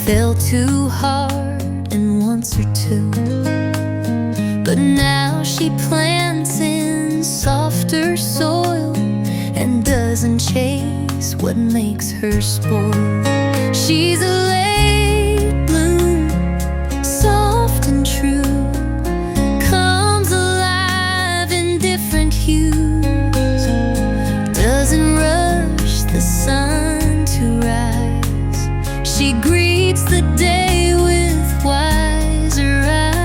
fell too hard and once or two, but now she plants in softer soil and doesn't chase what makes her spoil. She's a late bloom, soft and true, comes alive in different hues, doesn't rush the sun to rise. She greets the day with wiser eye.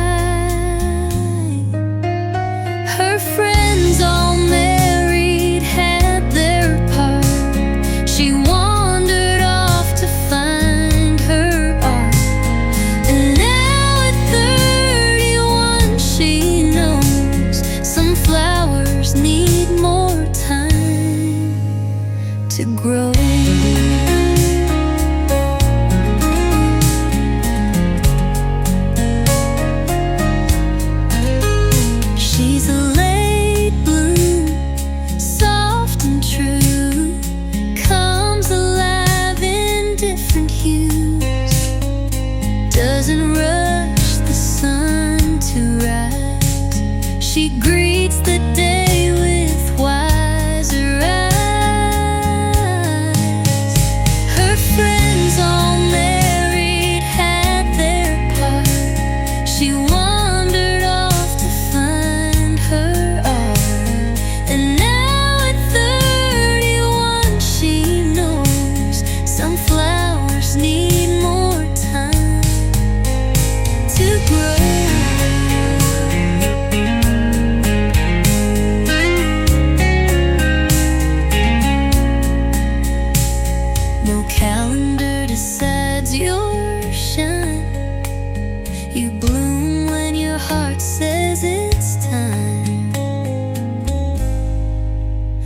Her friends all married, had their part. She wandered off to find her art, and now at 31 she knows some flowers need more time to grow. She's a late bloom, soft and true, comes alive in different hues, doesn't rush the sun to rise. She greets the day with wiser eyes. Her friends all married, had their part. She wandered off to find her art, and now at 31 she knows some flowers need more time to grow. No calendar decides your shine. You bloom when your heart says it's time.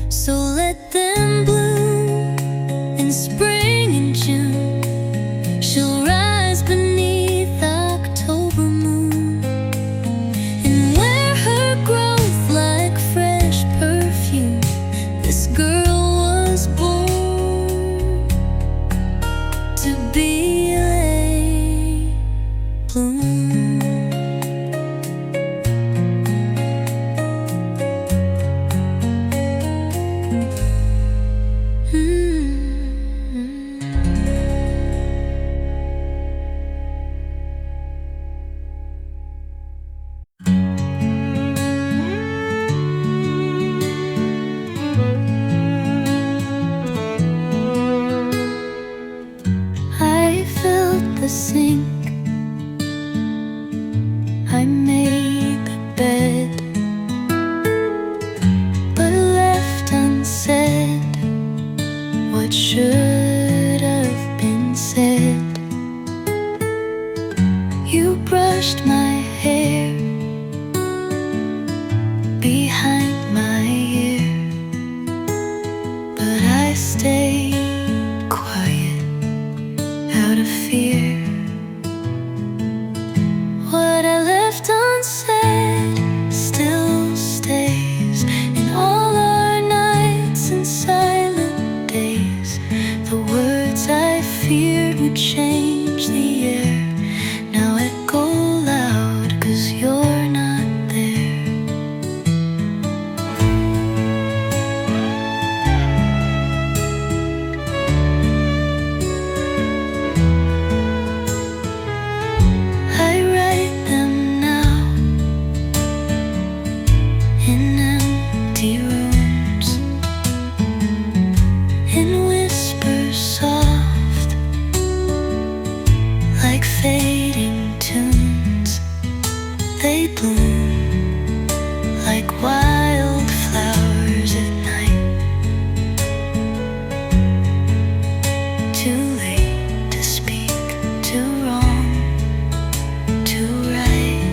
So let them bloom in spring and June. She'll rise beneath October moon and wear her growth like fresh perfume. This girl was born to be a late bloom. I filled the sink, I made the bed, but left unsaid what should have been said. You brushed my hair behind my ear, but I stayed quiet out of fear. What I left unsaid still stays in all our nights and silent days. The words I feared would change the air now echo loud 'cause you're not there. I write them now in empty rooms, in whispers soft like fading tunes. They bloom like wildflowers at night, too late to speak, too wrong to right.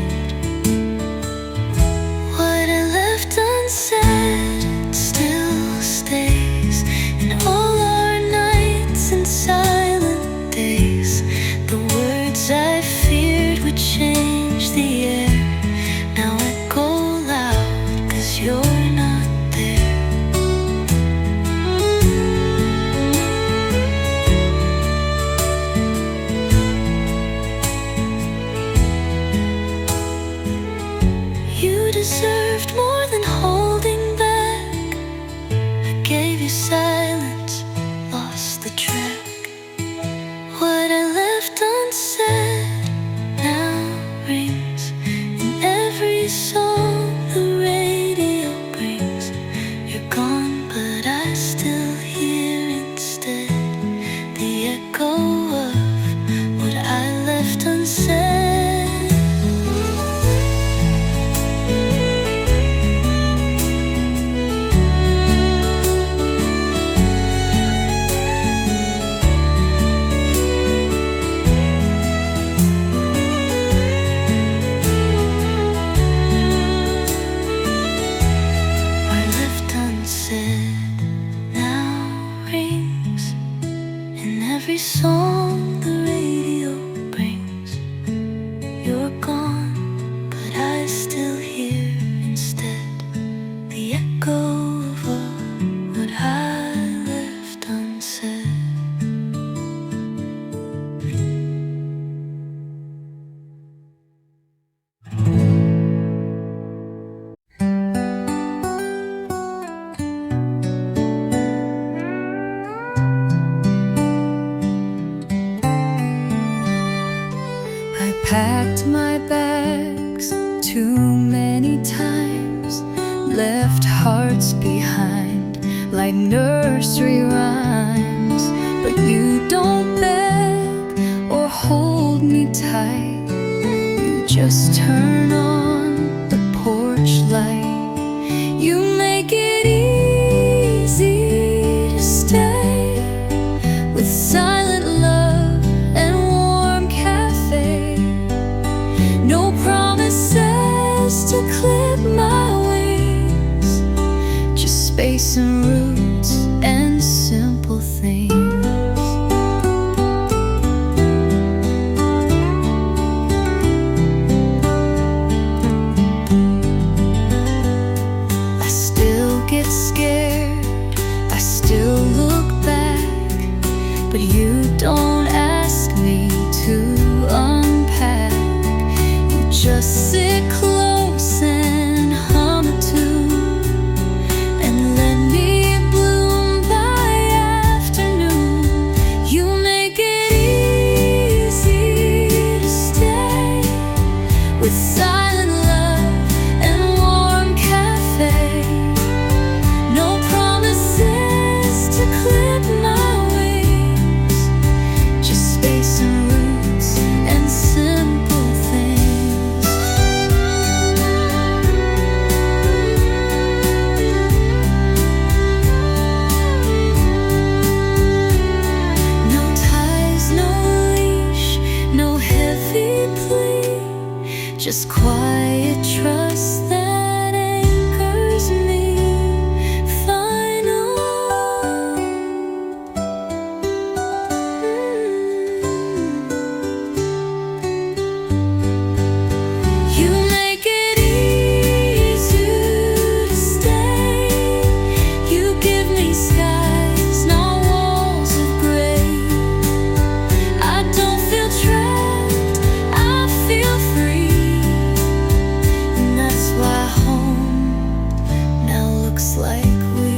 What I left unsaid still stays in all our nights and silent days. The words I feared would change the air now echo loud 'cause you're not there. Packed my bags too many times, left hearts behind like nursery rhymes. But you don't beg or hold me tight, you just turn on the porch light. You make it easy to stay with silent love and warm cafe. No promises to clip my wings, just space and roots and simple things. I still get scared, I still look back, but you don't ask me to unpack. Just sit close and hum a tune, and let me bloom by afternoon. You make it easy to stay with silent love and warm cafe. No promises to clip my wings, just space and roots and simple things. No ties, no leash, no heavy plea, just quiet trust that anchors me. Final. You make it easy to stay. You give me skies, not walls of gray. I don't feel trapped, I feel free, and that's why home now looks like we.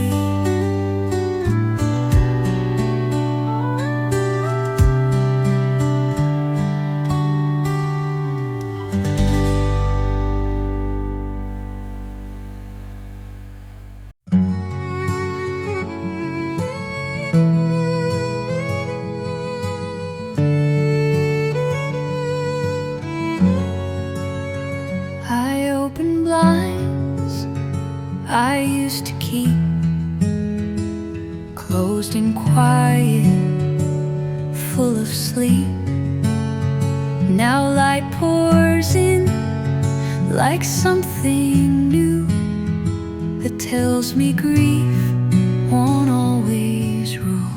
I open blinds I used to keep closed and quiet, full of sleep. Now light pours in like something new that tells me grief won't always rule.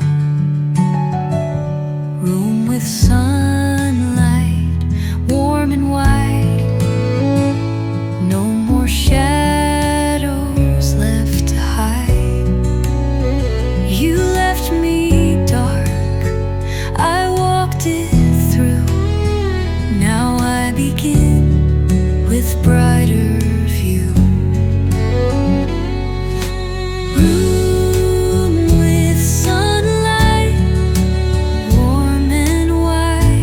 Room with sunlight, warm and wide, no more shadows left to hide. You left me dark, I walked it through. Now I begin with brighter view. Room with sunlight, warm and wide,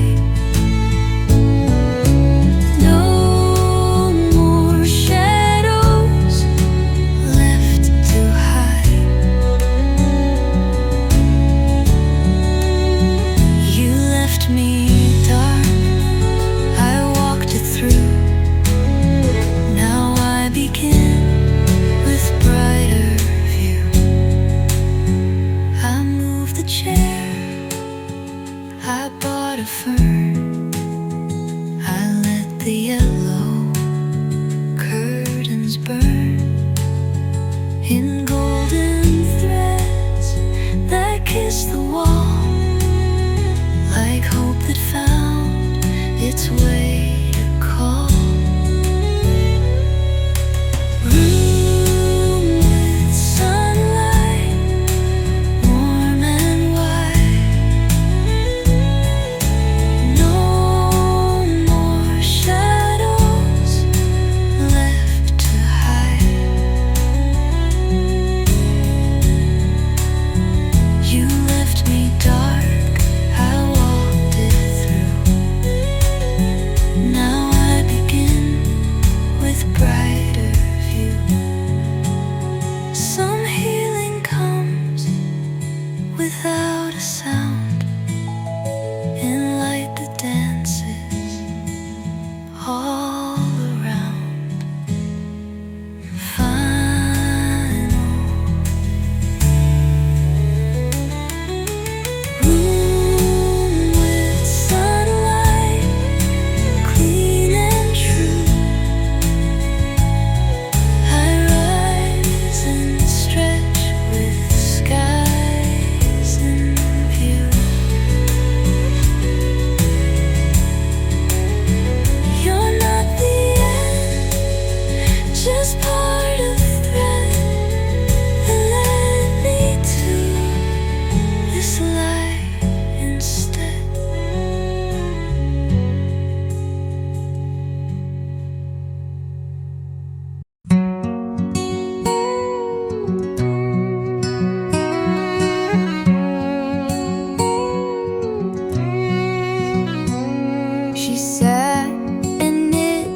She sat and knit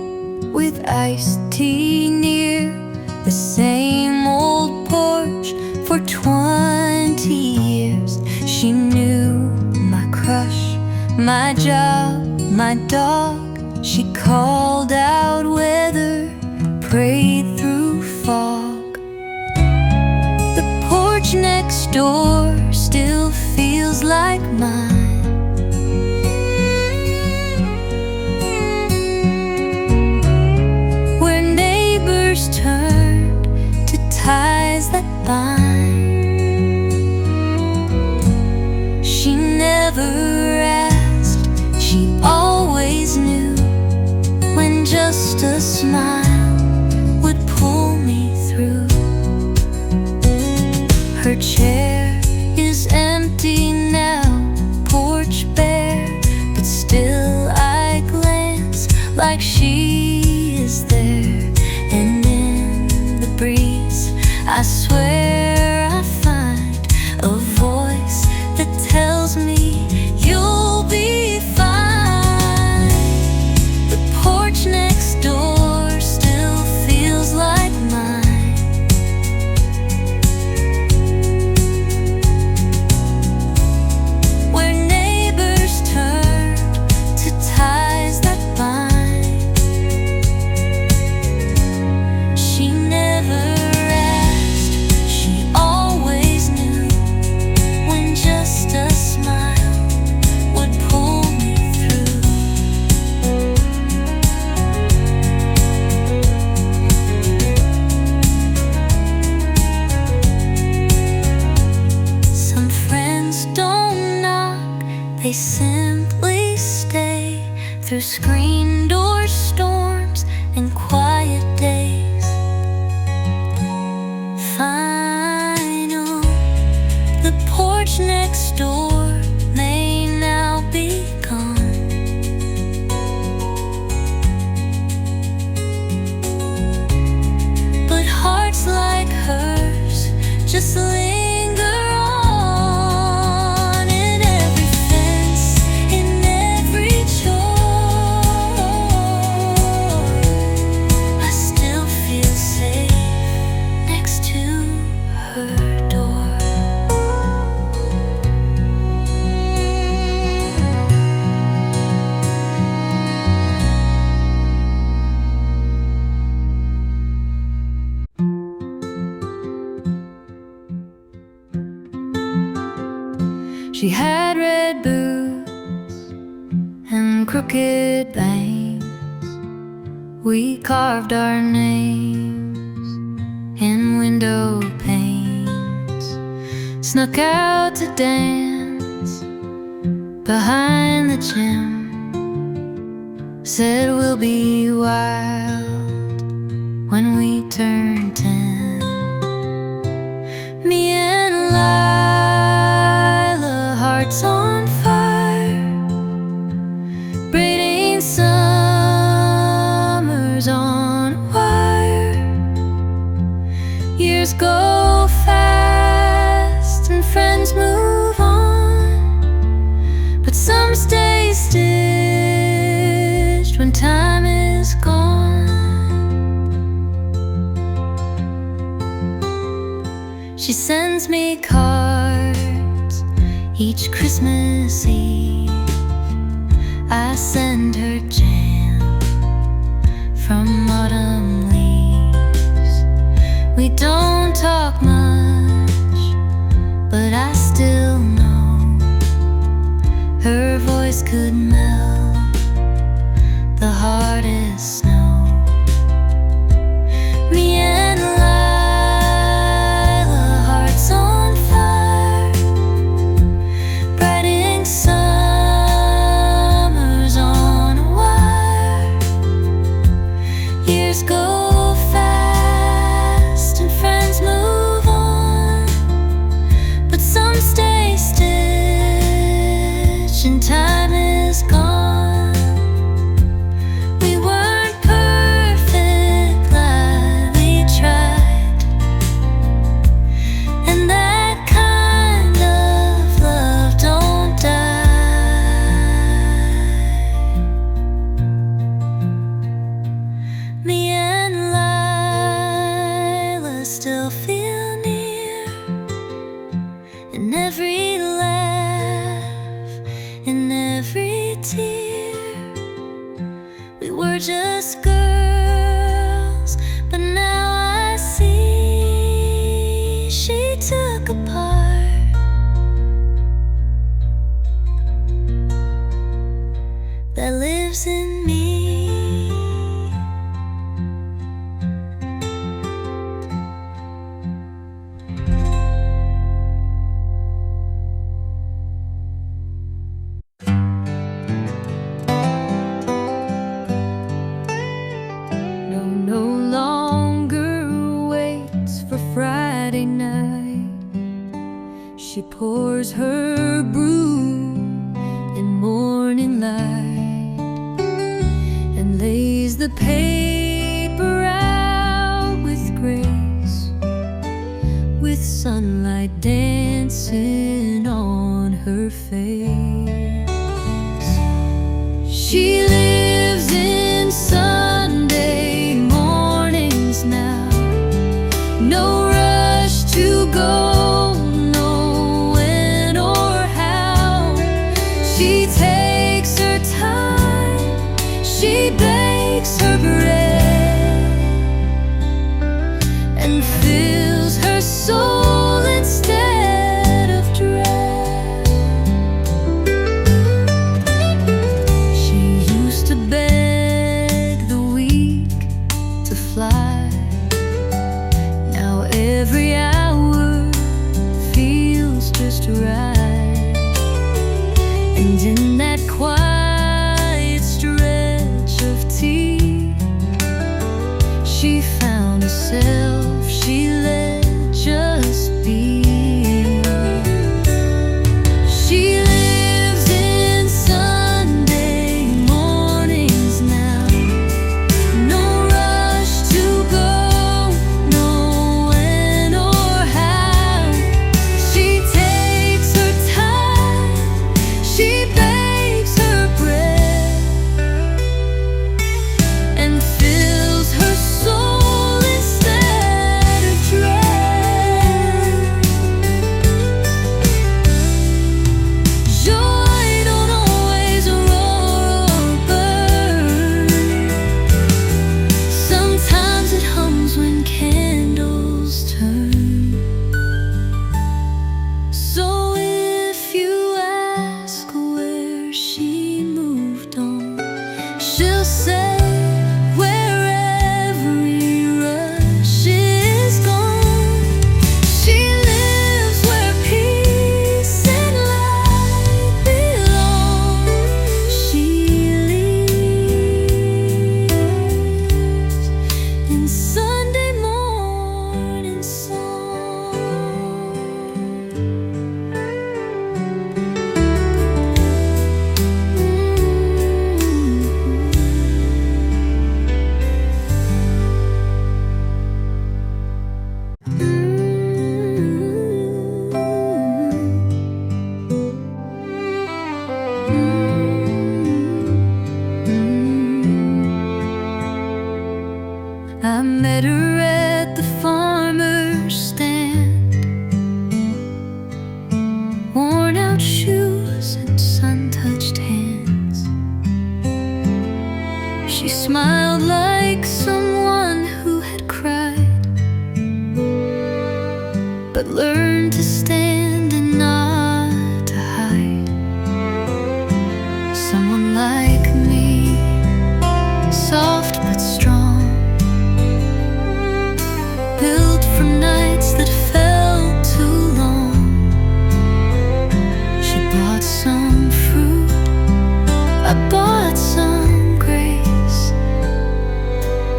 with iced tea near the same old porch for 20 years. She knew my crush, my job, my dog. She called out weather, prayed through fog. The porch next door still feels like mine, where neighbors turned to ties that bind. She never asked, she always knew when just a smile would pull me through. Her chair is empty now, porch bare, but still I glance like she is there. And in the breeze, I swear I find a voice that tells me you'll be fine. The porch next door still feels like mine, where neighbors turn to ties that bind. She never asked, she always knew when just a smile would pull me through. Some friends don't knock, they simply stay through screen door storms and quiet days. Final, the porch next door may now be gone, but hearts like hers just linger on. In every fence, in every chore, I still feel safe next to her door. She had red boots and crooked bangs. We carved our names in window panes, snuck out to dance behind the gym, said we'll be wild when we turn 10. Me and Lila, hearts on fire, braiding summers on wire. Years go fast and friends move on, but some stay stitched when time is gone. She sends me cards each Christmas Eve. I send her jam from autumn leaves. We don't talk much, but I still know her voice could melt the hardest snow. Me and Lila, hearts on fire, brighting summers on a wire. Years go fast and friends move on, but some stay stitched and time is gone. just girls, but now I see she took a part that lives in me. No longer waits for Friday night. She pours her brew in morning light and lays the paper out with grace, with sunlight dancing on her face. She lives in Sunday mornings now. No rush to go, no when or how. She takes her time, she bakes her bread and fills her soul instead of dread. She used to beg the weak to fly. Now every hour feels just right, and in that quiet stretch of tea, she found herself she let just be. She lives in Sunday mornings now. No rush to go, no when or how. She takes her time, she bakes her bread and fills her soul instead of dread. Joy don't always roar or burn. Sometimes it hums when candles turn. So if you ask where she moved on, she'll say where every rush is gone. She lives where peace and light belong. She lives in Sunday morning song. I met her at the farmer's stand, worn out shoes and sun-touched hands. She smiled like someone who had cried, but learned to stand and not to hide. Someone like me, soft but strong, built from nights that felt too long. She bought some fruit, I bought some grace.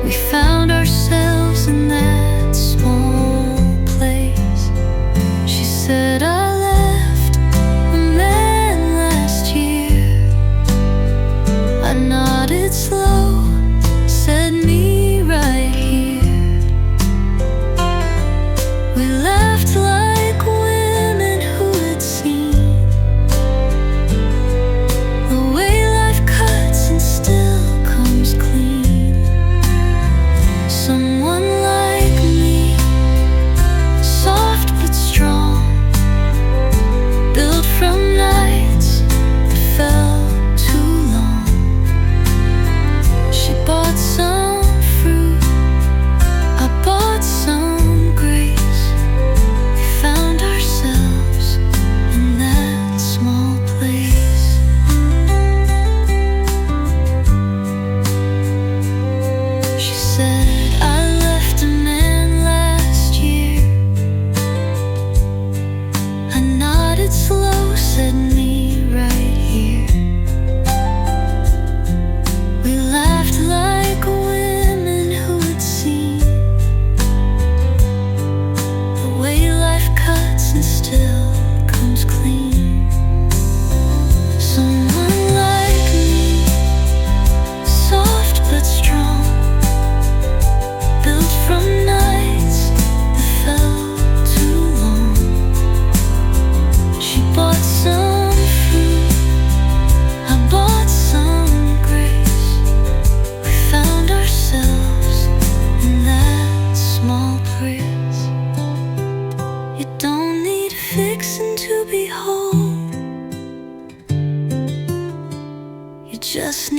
We found ourselves in that small place. She said, I left a man last year. I nodded slow, said me right here. We laughed like women who had seen the way life cuts and still comes clean. Someone like me, soft but strong, built from nights that felt too long.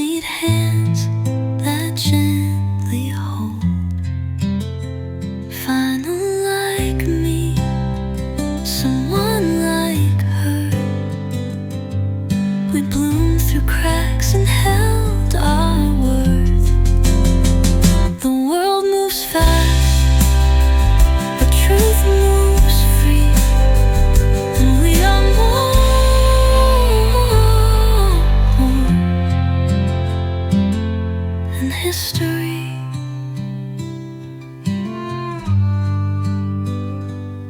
need hands that gently hold. Find a like me, someone like her. We bloomed through cracks and held our worth. The world moves fast, but truth moves free, and we are more than history.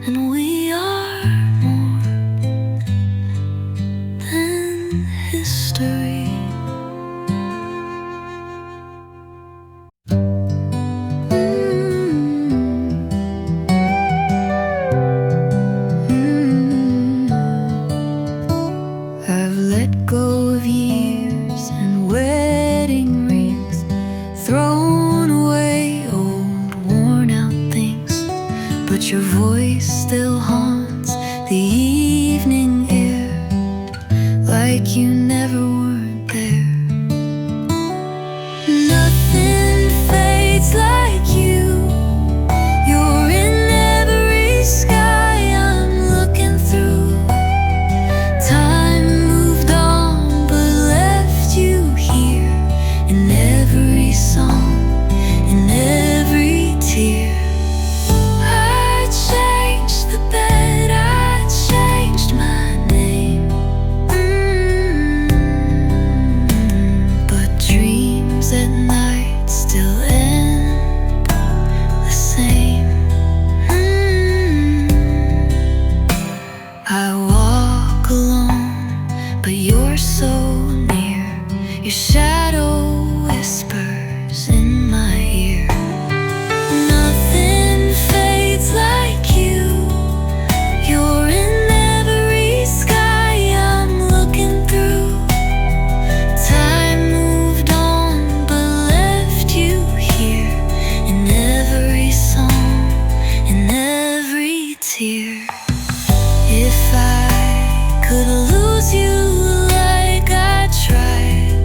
And we are more than history. I've let go of years and wedding rings, thrown away old worn out things, but your voice still haunts the evening air, like you never weren't there. Nothing fades like you. You're in every sky I'm looking through. Time moved on but left you here, in every song, in every tear. I changed the bed, I changed my name, but dreams at night still end the same. I walk alone, but you're so near. Your shadow whispers in my ear. Nothing fades like you. You're in every sky I'm looking through. Time moved on but left you here, in every song, in every tear. If I could lose you like I tried,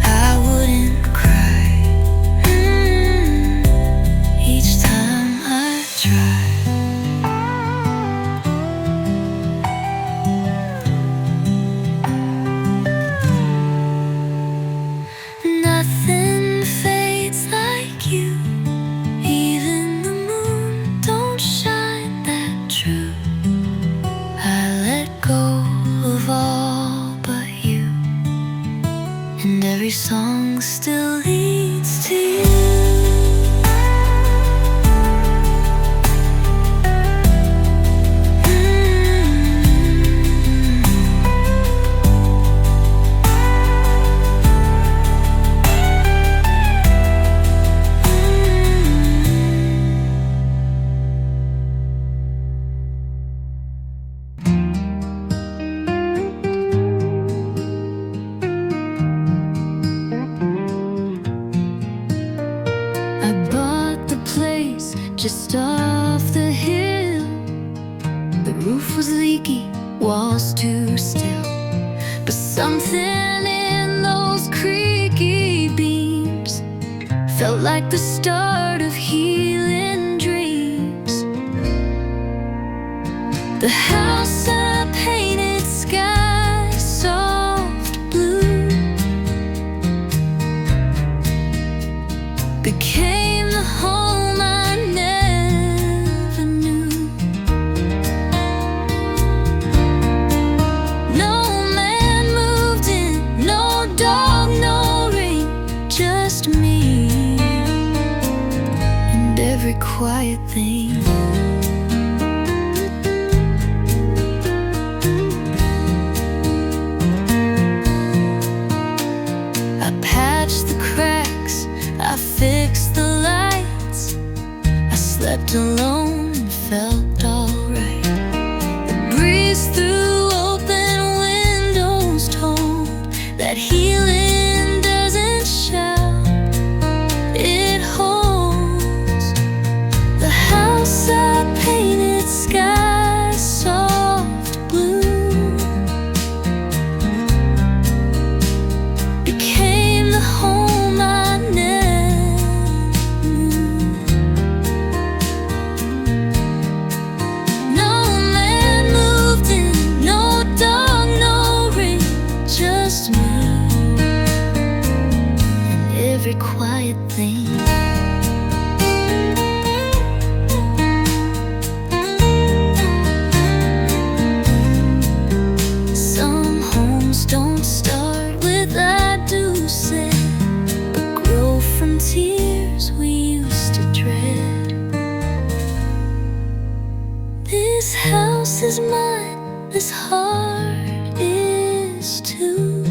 I wouldn't cry each time I try. Nothing fades like you. Even the moon don't shine that true. I let go of all but you, and every song still leads to you. I bought the place just off the hill. The roof was leaky, walls too still, but something in those creaky beams felt like the start of healing dreams. The house I painted sky soft blue became the home I never knew. No man moved in, no dog, no ring, just me and every quiet thing. I patched the cracks, I fixed the lights. I slept alone and felt alright. The breeze through open windows told that healing doesn't shout, it holds. The house I painted sky soft blue and every quiet thing. Some homes don't start with "I do" said, but grow from tears we used to dread. This house is mine, this heart is too,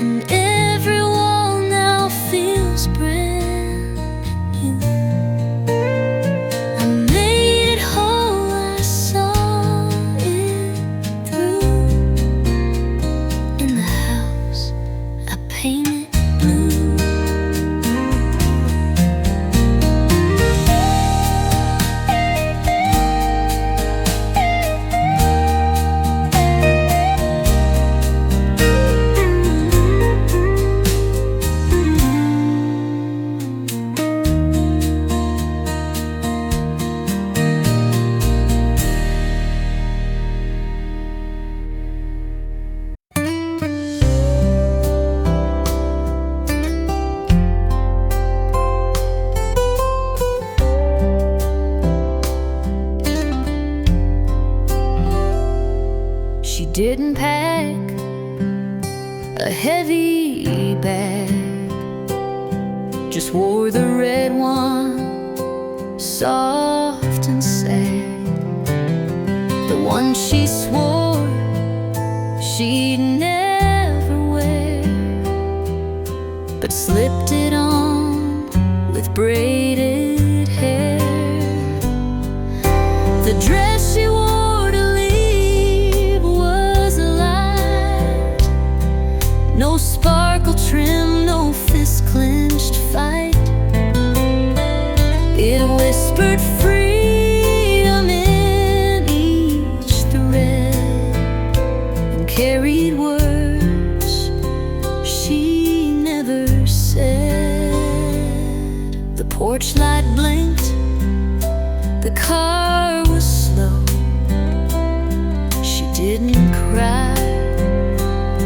and every wall now feels brand new. I made it whole, I saw it through. In the house I painted blue. She didn't pack a heavy bag, just wore the red one, soft and sad. The one she swore she'd never wear, but slipped it on with braided hair. The dress she wore no sparkle trim, no fist-clenched fight. It whispered freedom in each thread, and carried words she never said. The porch light blinked, the car was slow. She didn't cry,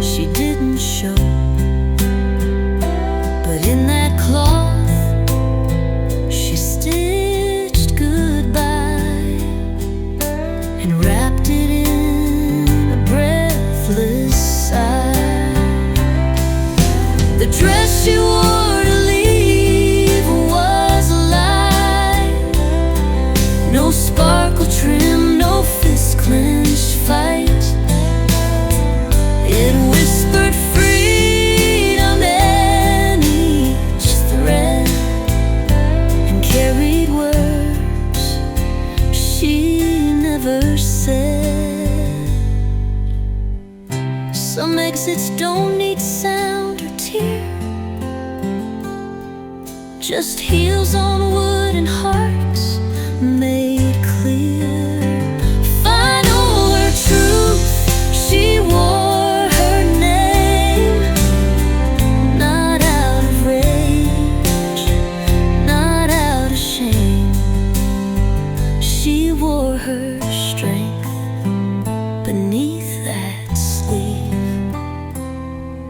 she didn't show, but in that cloth she stitched goodbye and wrapped it in a breathless sigh. The dress she wore to leave was alive, no sparkle trim, no fist-clenched fight. It whispered freedom in each thread, and carried words she never said. Some exits don't need sound or tear, just heels on wood and hearts made clear. Final her truth, she wore her strength beneath that sleeve.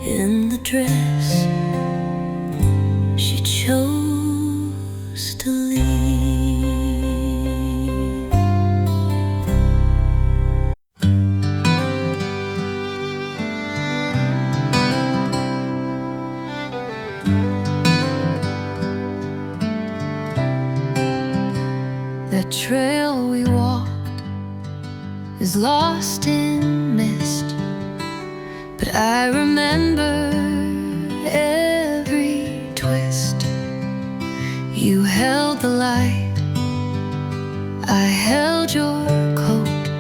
In the dress she chose to leave. The trail we walked is lost in mist, but I remember every twist. You held the light, I held your coat.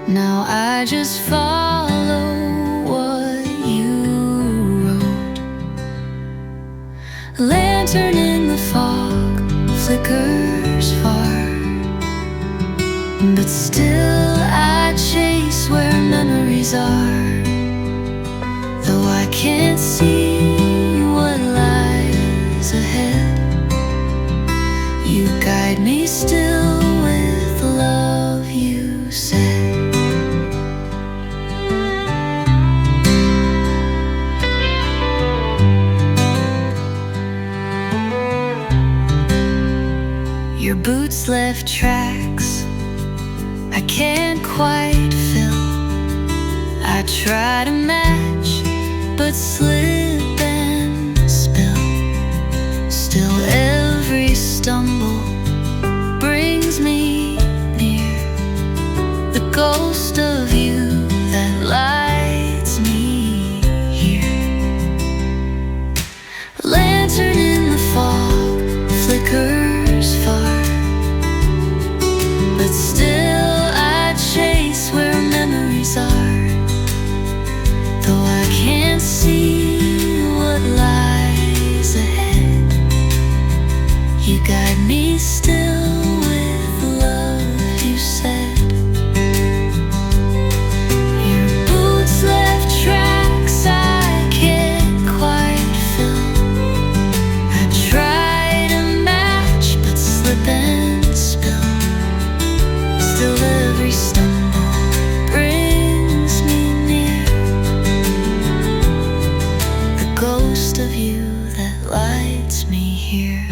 Now I just follow what you wrote. Lantern in the fog flickers far, but still I chase where memories are. Though I can't see what lies ahead, you guide me still with the love you said. left tracks I can't quite fill. I try to match, but slip and spill. Still every stumble brings me near the ghost of you that lights me here. Lantern in the fog flickers far, but still I chase where memories are. Though I can't see what lies ahead, you guide me still with love, you said. Your boots left tracks I can't quite fill. I try to match, but slip and spill. Still every stumble brings me near the ghost of you that lights me here.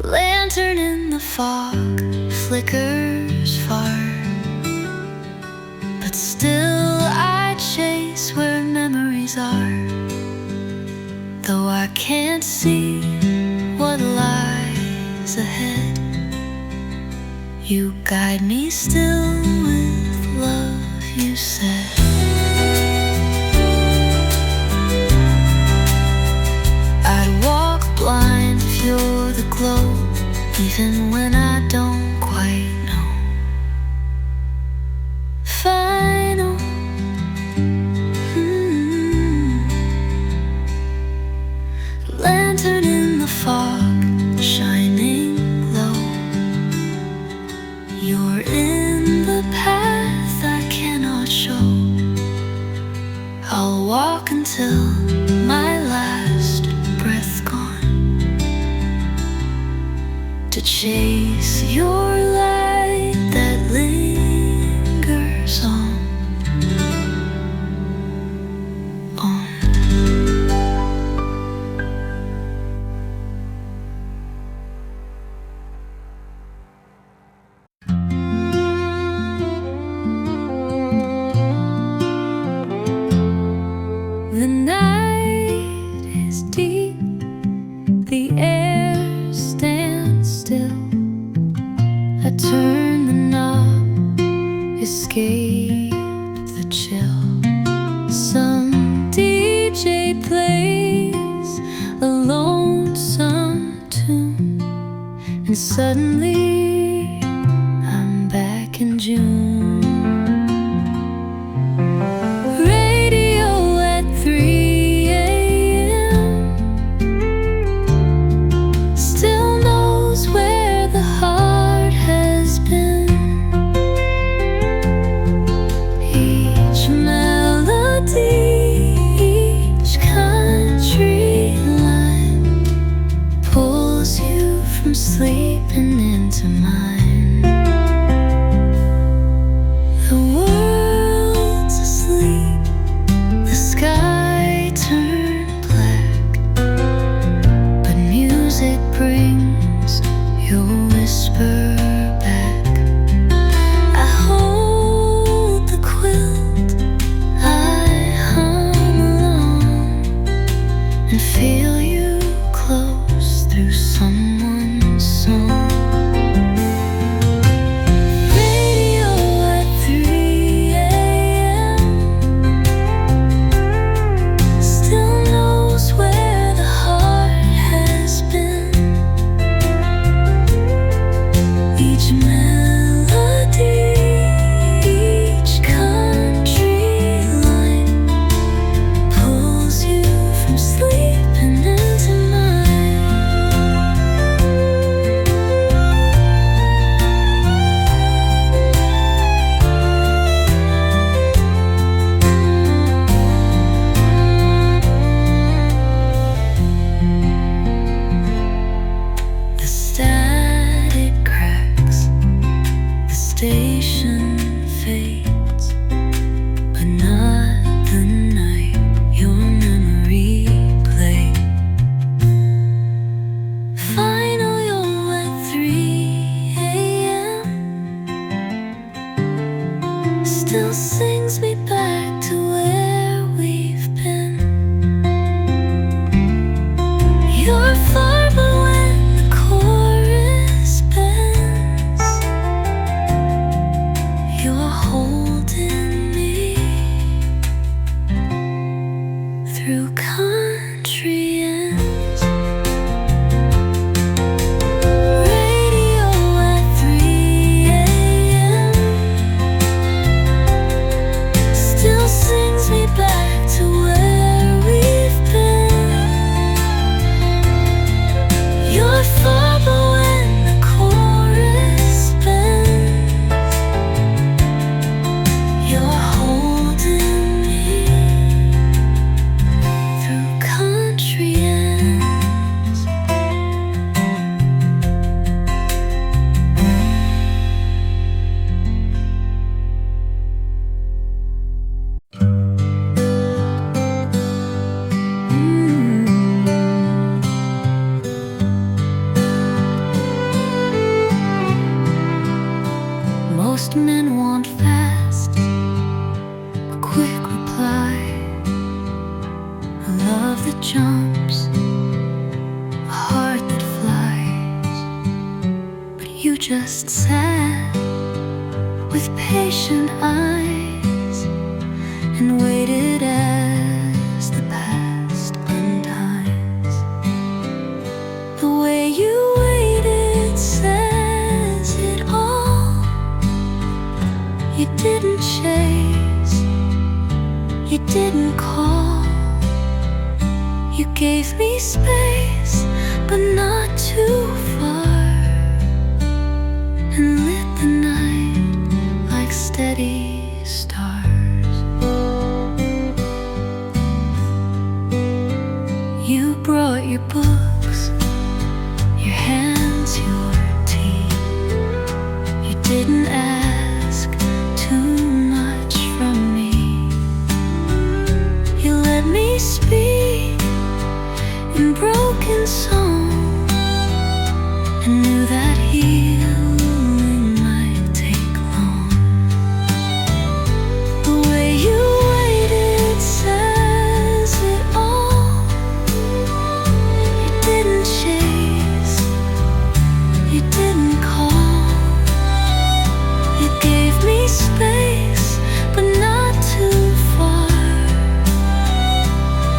Lantern in the fog flickers far, but still I chase where memories are. Though I can't see what lies ahead, you guide me still with love, you said. I'd walk blind if you're the glow, even when I don't quite know. Final. Lantern in the fog, shining low. You're in the path I cannot show. I'll walk until my last breath gone, to chase your light that lingers on. The night is deep, the air stands still. I turn the knob, escape the chill. Some DJ plays a lonesome tune, and suddenly I'm back in June. Sleeping into mine. The world's asleep, the sky turned black, but music brings your whisper back. I hold the quilt, I hum along, and feel you close through someone's song. Radio at 3 a.m. still knows where the heart has been. Each melody, each country line pulls you from sleeping in. country ends. Radio at 3 a.m. still sings me back to where we've been. You're far, but when the chorus bends, you're holding me through country ends. Most men want fast, a quick reply, a love that jumps, a heart that flies. But you just sat with patient eyes and waited as the past unties. The way you waited says it all. You didn't chase, you didn't call. You gave me space, but not too far, and lit the night like steady stars. You brought your books, your hands, your tea. You didn't ask too much from me. You let me speak in broken song, and knew that healing might take long. The way you waited says it all. You didn't chase, you didn't call. You gave me space, but not too far,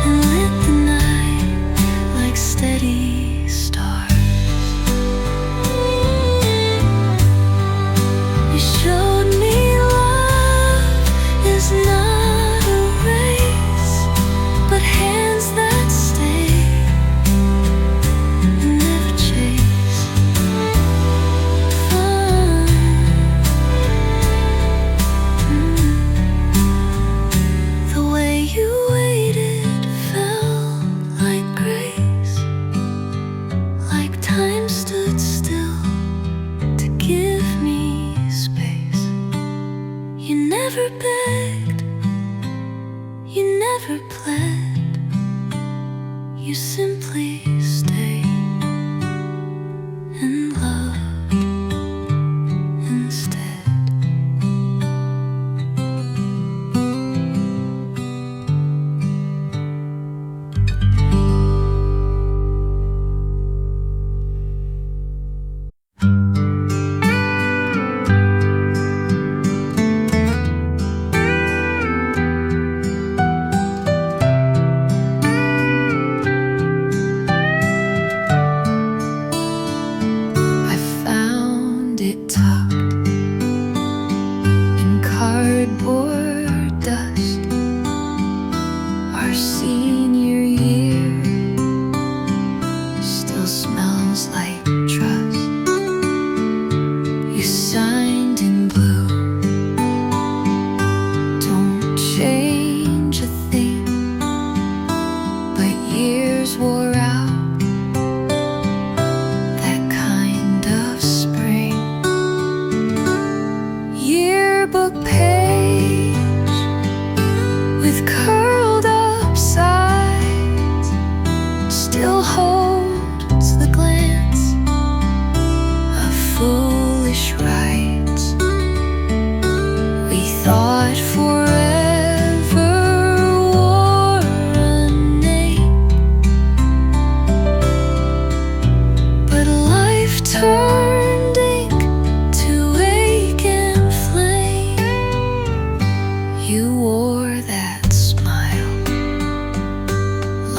and lit the night like steady stars. You showed me love is not a race, but hands that stay and never chase. The way you waited felt like grace, like time stood still to give me space. You never begged, you never pled, you simply stayed and loved instead.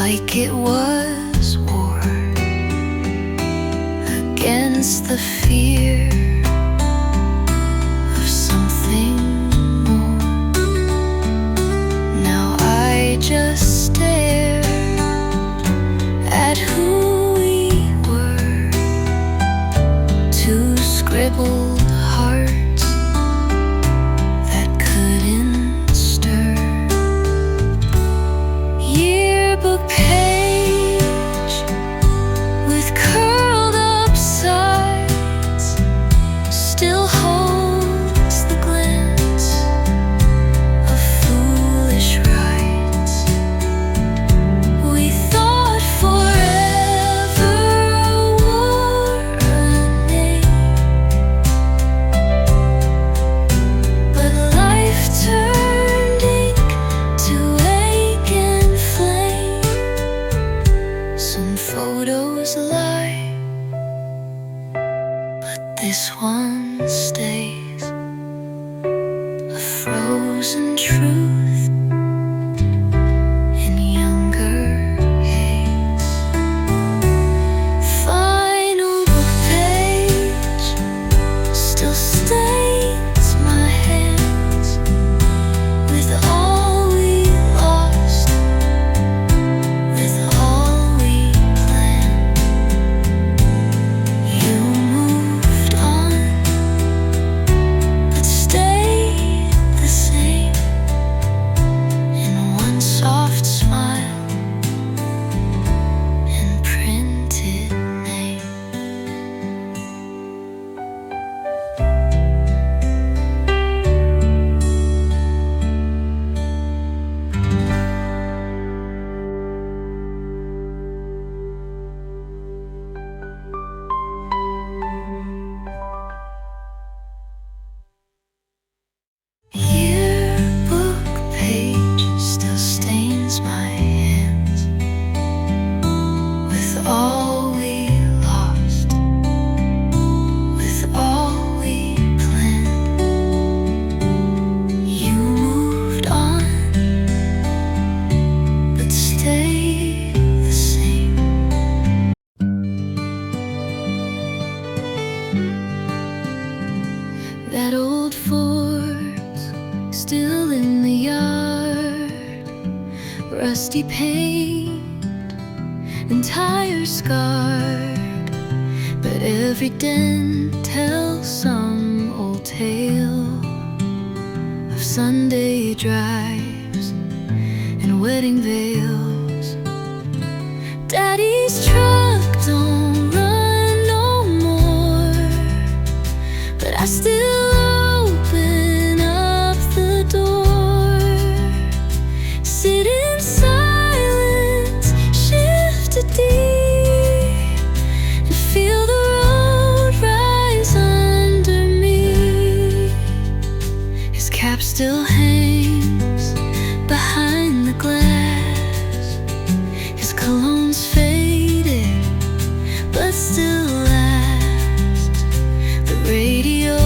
like it was war against the fear of something more. Now I just stare at who we were, two scribbled hearts that couldn't stir. Yearbook page with curled up sides still holds the glance of foolish rights. We thought forever wore a name, but life turned ink to ache and flame. Some photos lie, but this one stays, a frozen truth in younger haze. Final book page still stains my hands with all we lost, with all we planned. You moved on, but stayed the same in one soft smile and printed name. Yearbook page still stains my hands with all we lost, with all we planned. You moved on, but stayed the same. That old Ford's still in the yard, rusty paint and tires scarred, but every dent tells some old tale of Sunday drives and wedding veils. Daddy's truck don't run no more, but I still open up the door, sit in silence, shift a deep, and feel the road rise under me. His cap still hangs behind the glass, his cologne's faded but still lasts. The radio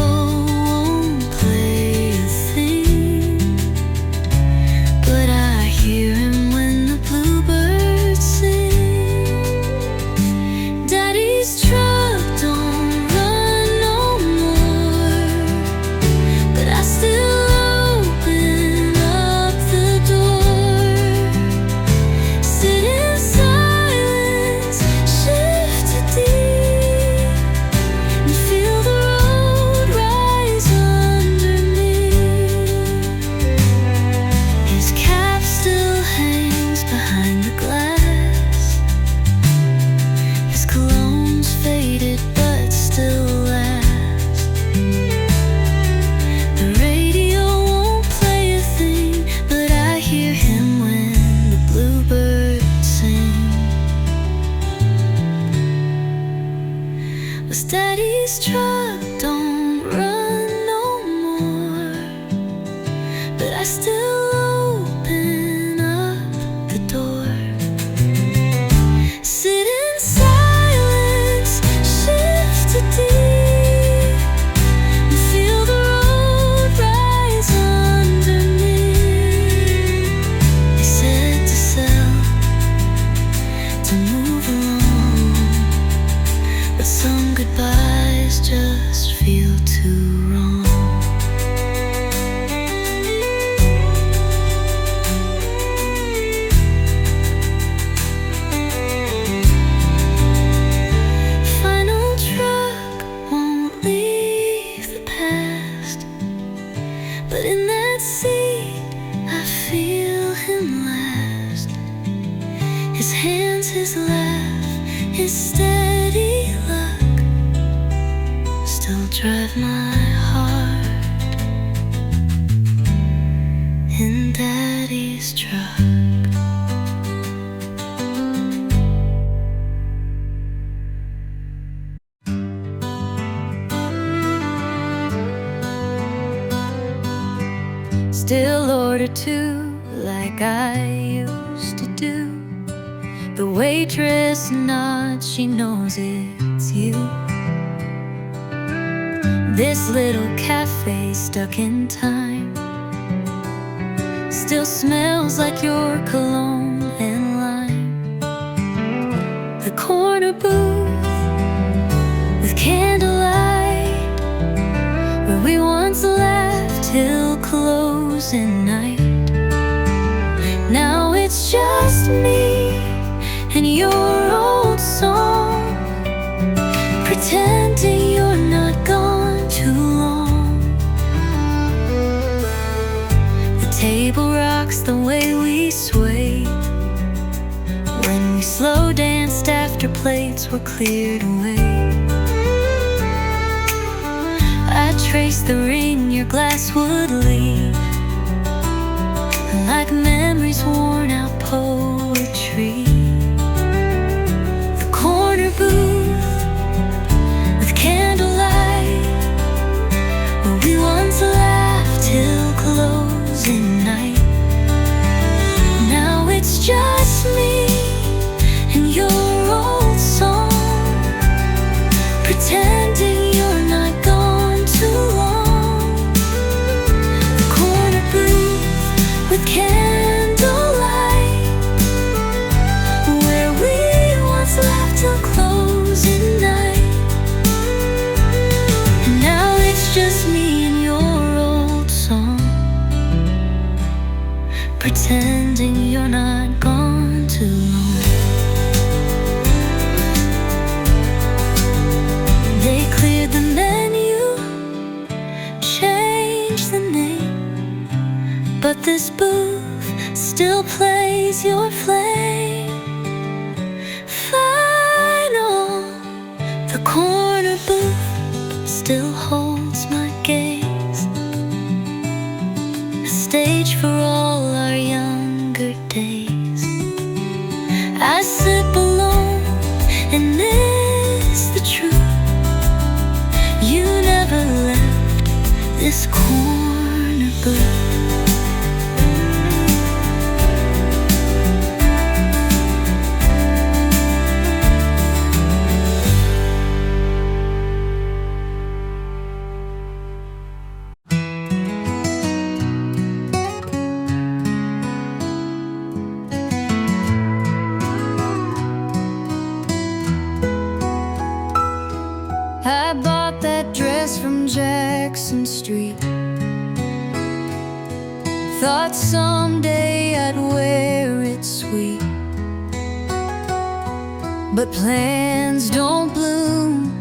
won't play a thing, but I hear him when the bluebirds sing. Daddy's truck don't run no more, but I still open up the door, sit in silence, shift a deep, and feel the road rise under me. His cap still hangs behind the glass, his cologne's faded but still lasts. The radio won't play a thing, but I hear him when the bluebirds sing. But Daddy's truck don't run no more, but I still open up the door, sit in silence, shift a deep, and feel the road rise under me. They said to sell to move along, but some goodbyes just feel too wrong. Final truck won't leave the past, but in that seat I feel him last. His hands, his laugh, his steady luck still drive my heart in Daddy's truck. Still order two like I used to do. The waitress nods, she knows it's you. This little cafe stuck in time still smells like your cologne and lime. The corner booth with candlelight, where we once laughed till closing night. Now it's just me and your old song, pretending you're not gone too long. The table rocks the way we swayed when we slow danced after plates were cleared away. I traced the ring your glass would leave, like memories worn out poetry. The corner booth with candlelight, where we once laughed till closing night. Now it's just me and your old song, pretending you're not gone too long. The corner booth with candlelight, where we once laughed till closing night. And now it's just me and your old song, pretending you're not gone too long. They cleared the menu, changed the name, but this booth still plays your flame. Final, the corner booth still holds my gaze, a stage for all our younger days. I sip alone and miss the truth. You never left this corner booth. I bought that dress from Jackson Street, thought someday I'd wear it sweet. But plans don't bloom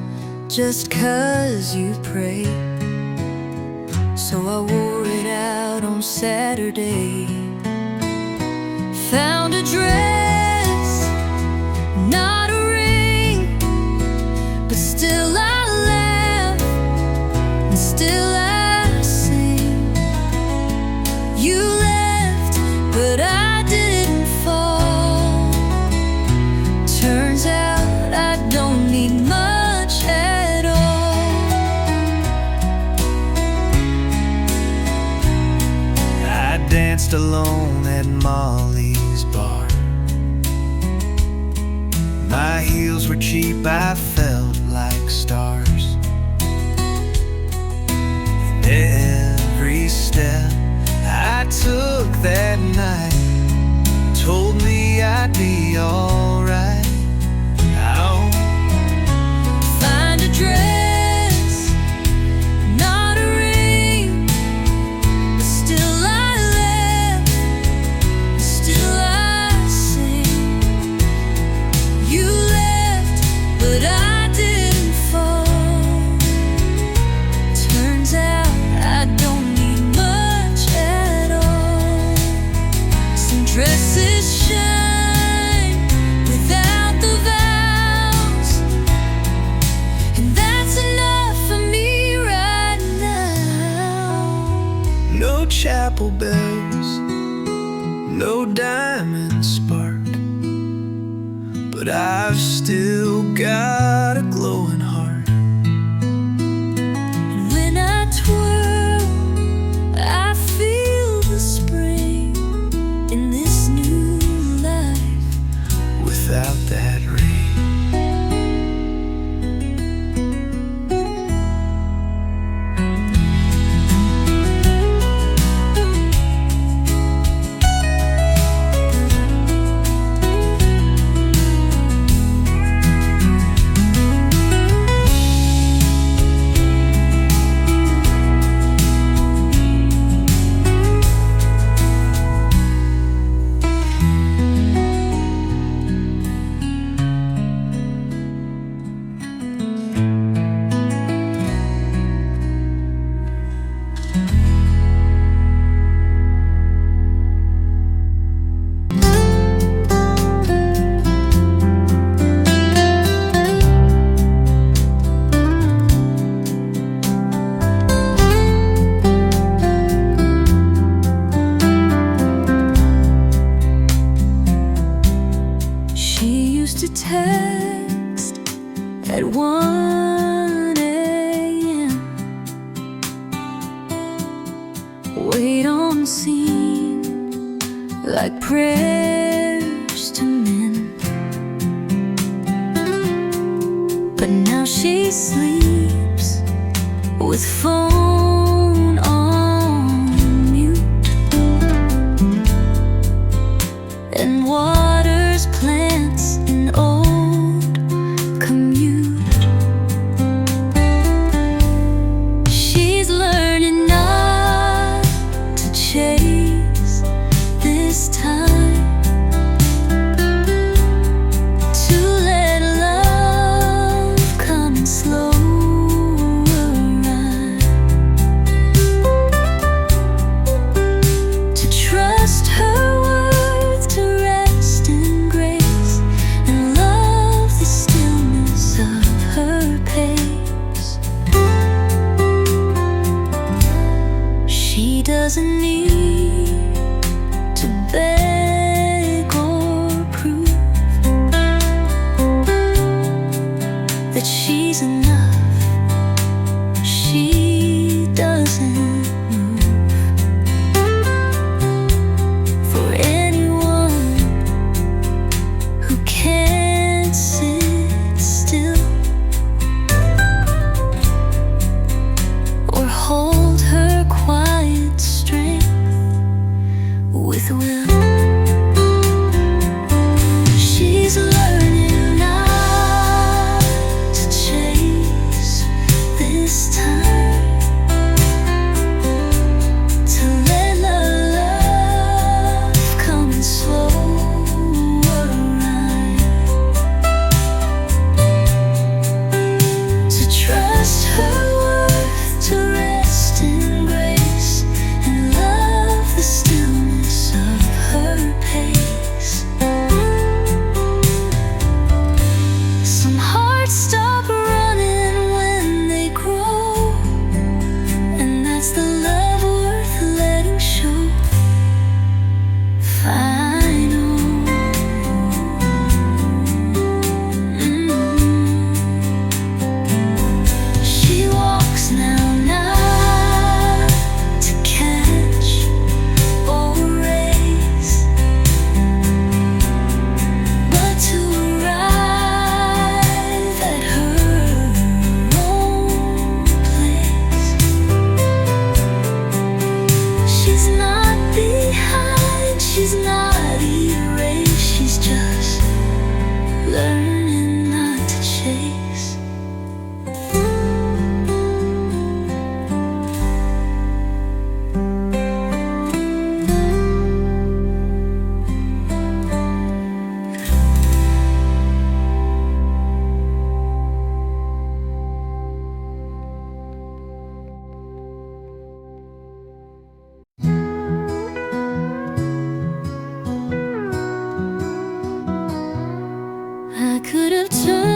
just 'cause you pray. So I wore it out on Saturday. Found a dress, not a ring, but still I laugh and still I sing. You left, but I didn't fall. Turns out I don't need much at all. I danced alone at Molly's bar. My heels were cheap, I felt like stars. Every step I took that night told me I'd be alright. but I've still got a glowing heart. And when I twirl, I feel the spring in this new life without that ring. To text at 1 a.m. Wait on scene like prayers to men. But now she sleeps with phone on mute and waters plants in old commute. She's learning not to chase this time, to let love come and slow arrive, to trust her worth, to rest in grace and love the stillness of her pace. She doesn't need to beg or prove that she's enough. She doesn't move for anyone who can't sit still or hold her quiet strength with will. She's learning not to chase this time, to let love come and slow arrive, to trust her worth, to rest in grace and love the stillness of her pace. Some hearts stop running when they grow, and that's the love worth letting show. Final. She walks now, not to catch or race, but to arrive at her own place. She's not behind, she's not erased, she's just learning not to chase. I could have turned